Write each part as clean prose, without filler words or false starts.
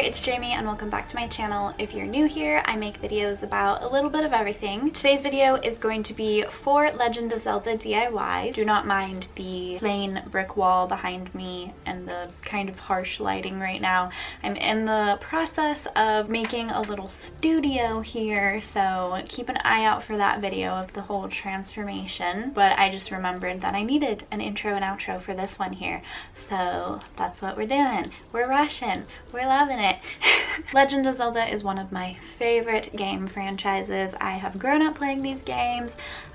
it's Jamie and welcome back to my channel. If you're new here, I make videos about a little bit of everything. Today's video is going to be for Legend of Zelda DIY. Do not mind the plain brick wall behind me and the kind of harsh lighting right now. I'm in the process of making a little studio here, so keep an eye out for that video of the whole transformation. But I just remembered that I needed an intro and outro for this one here, so that's what we're doing. We're rushing. We're loving it. Legend of Zelda is one of my favorite game franchises. I have grown up playing these games.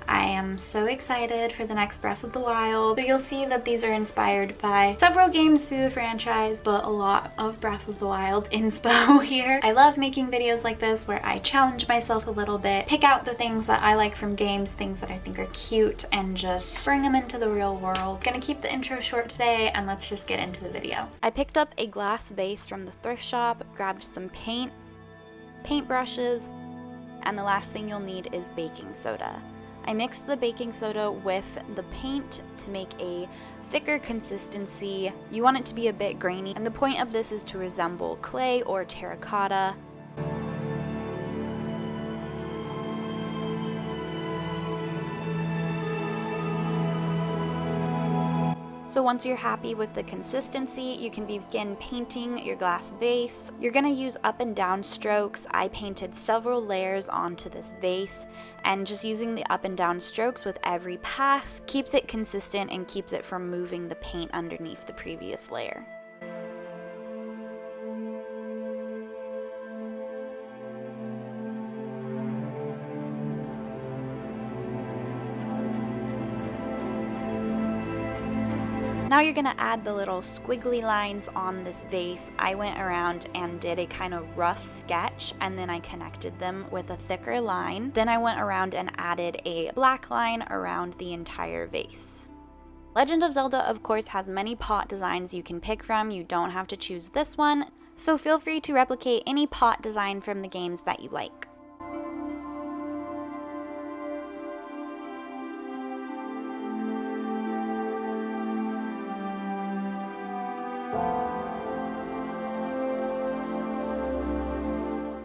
I am so excited for the next Breath of the Wild. So you'll see that these are inspired by several games through the franchise, but a lot of Breath of the Wild inspo here. I love making videos like this where I challenge myself a little bit, pick out the things that I like from games, things that I think are cute, and just bring them into the real world. Gonna keep the intro short today, and let's just get into the video. I picked up a glass vase from the thrift shop, grabbed some paint brushes, and the last thing you'll need is baking soda. I mixed the baking soda with the paint to make a thicker consistency. You want it to be a bit grainy, and the point of this is to resemble clay or terracotta. So once you're happy with the consistency, you can begin painting your glass vase. You're gonna use up and down strokes. I painted several layers onto this vase, and just using the up and down strokes with every pass keeps it consistent and keeps it from moving the paint underneath the previous layer. Now you're gonna add the little squiggly lines on this vase. I went around and did a kind of rough sketch, and then I connected them with a thicker line. Then I went around and added a black line around the entire vase. Legend of Zelda, of course, has many pot designs you can pick from. You don't have to choose this one, so feel free to replicate any pot design from the games that you like.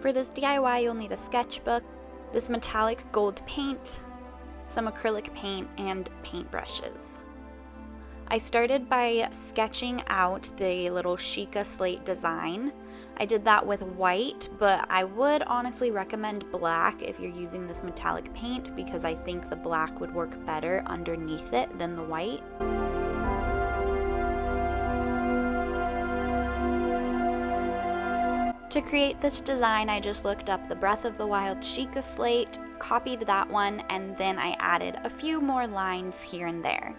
For this DIY, you'll need a sketchbook, this metallic gold paint, some acrylic paint, and paintbrushes. I started by sketching out the little Sheikah Slate design. I did that with white, but I would honestly recommend black if you're using this metallic paint, because I think the black would work better underneath it than the white. To create this design, I just looked up the Breath of the Wild Sheikah Slate, copied that one, and then I added a few more lines here and there.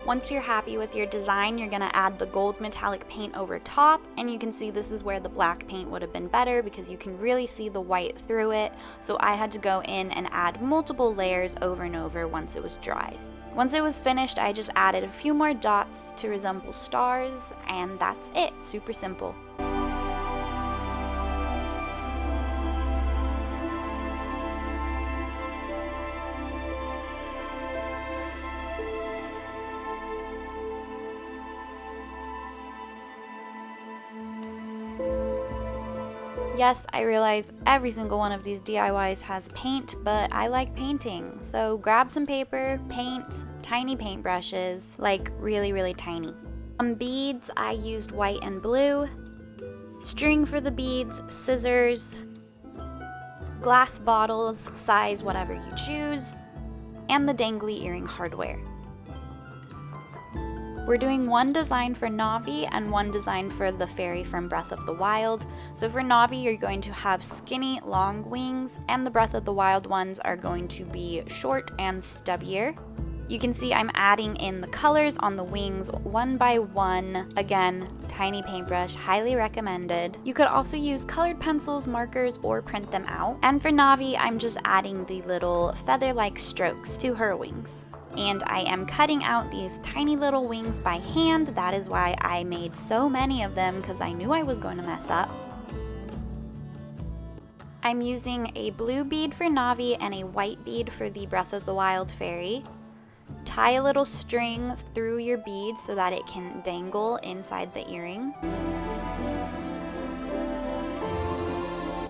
Once you're happy with your design, you're gonna add the gold metallic paint over top, and you can see this is where the black paint would have been better because you can really see the white through it, so I had to go in and add multiple layers over and over once it was dry. Once it was finished, I just added a few more dots to resemble stars, and that's it. Super simple. Yes, I realize every single one of these DIYs has paint, but I like painting. So grab some paper, paint, tiny paintbrushes, like really, really tiny. Beads, I used white and blue. String for the beads, scissors, glass bottles, size whatever you choose, and the dangly earring hardware. We're doing one design for Navi and one design for the fairy from Breath of the Wild. So for Navi, you're going to have skinny, long wings, and the Breath of the Wild ones are going to be short and stubbier. You can see I'm adding in the colors on the wings one by one. Again, tiny paintbrush, highly recommended. You could also use colored pencils, markers, or print them out. And for Navi, I'm just adding the little feather-like strokes to her wings. And I am cutting out these tiny little wings by hand. That is why I made so many of them, because I knew I was going to mess up. I'm using a blue bead for Navi and a white bead for the Breath of the Wild fairy. Tie a little string through your bead so that it can dangle inside the earring.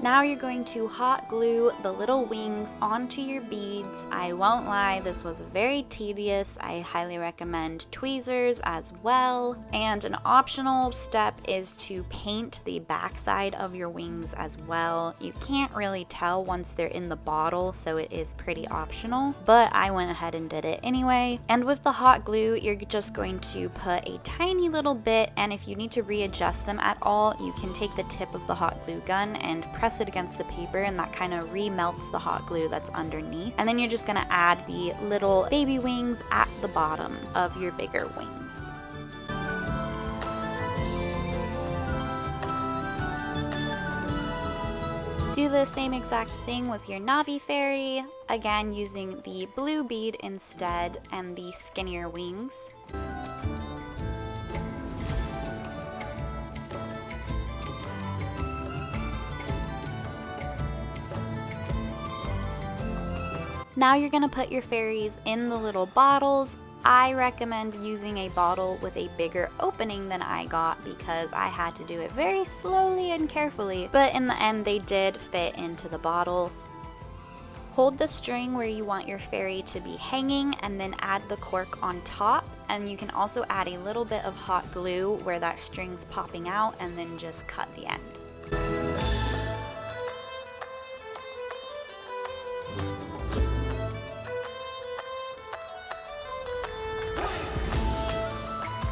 Now you're going to hot glue the little wings onto your beads. I won't lie, this was very tedious. I highly recommend tweezers as well. And an optional step is to paint the backside of your wings as well. You can't really tell once they're in the bottle, so it is pretty optional, but I went ahead and did it anyway. And with the hot glue, you're just going to put a tiny little bit, and if you need to readjust them at all, you can take the tip of the hot glue gun and press it against the paper, and that kind of remelts the hot glue that's underneath. And then you're just gonna add the little baby wings at the bottom of your bigger wings. Do the same exact thing with your Navi fairy, again using the blue bead instead and the skinnier wings. Now you're gonna put your fairies in the little bottles. I recommend using a bottle with a bigger opening than I got because I had to do it very slowly and carefully, but in the end they did fit into the bottle. Hold the string where you want your fairy to be hanging and then add the cork on top, and you can also add a little bit of hot glue where that string's popping out and then just cut the end.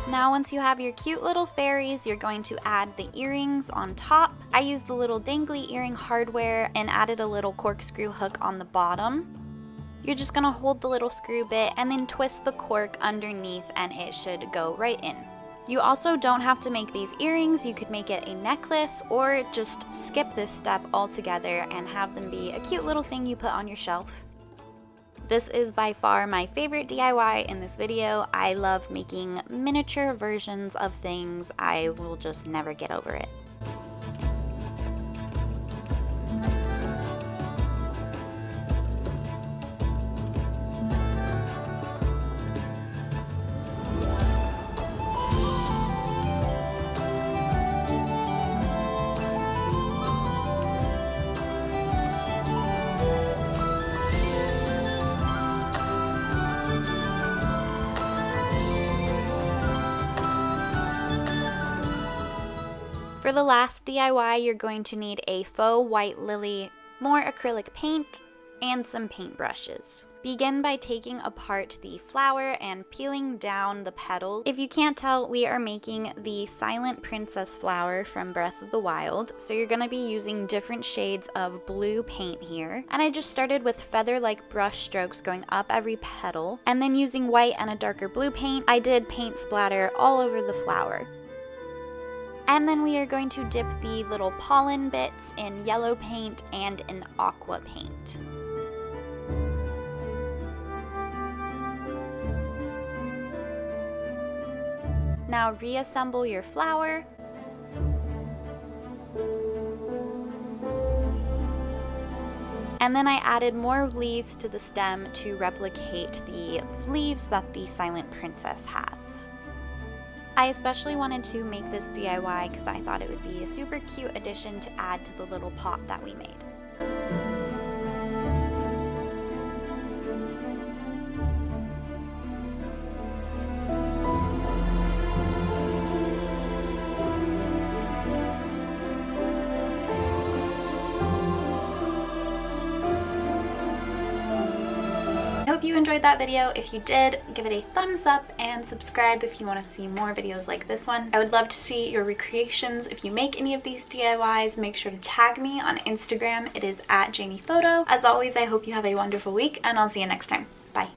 Now once you have your cute little fairies, you're going to add the earrings on top. I used the little dangly earring hardware and added a little corkscrew hook on the bottom. You're just gonna hold the little screw bit and then twist the cork underneath and it should go right in. You also don't have to make these earrings. You could make it a necklace or just skip this step altogether and have them be a cute little thing you put on your shelf. This is by far my favorite DIY in this video. I love making miniature versions of things. I will just never get over it. For the last DIY, you're going to need a faux white lily, more acrylic paint, and some paint brushes. Begin by taking apart the flower and peeling down the petals. If you can't tell, we are making the Silent Princess flower from Breath of the Wild, so you're going to be using different shades of blue paint here. And I just started with feather-like brush strokes going up every petal, and then using white and a darker blue paint, I did paint splatter all over the flower. And then we are going to dip the little pollen bits in yellow paint and in aqua paint. Now reassemble your flower. And then I added more leaves to the stem to replicate the leaves that the Silent Princess has. I especially wanted to make this DIY because I thought it would be a super cute addition to add to the little pot that we made. I hope you enjoyed that video. If you did, give it a thumbs up and subscribe if you want to see more videos like this one. I would love to see your recreations. If you make any of these DIYs, make sure to tag me on Instagram. It is at Jamie.Photo. As always, I hope you have a wonderful week, and I'll see you next time. Bye.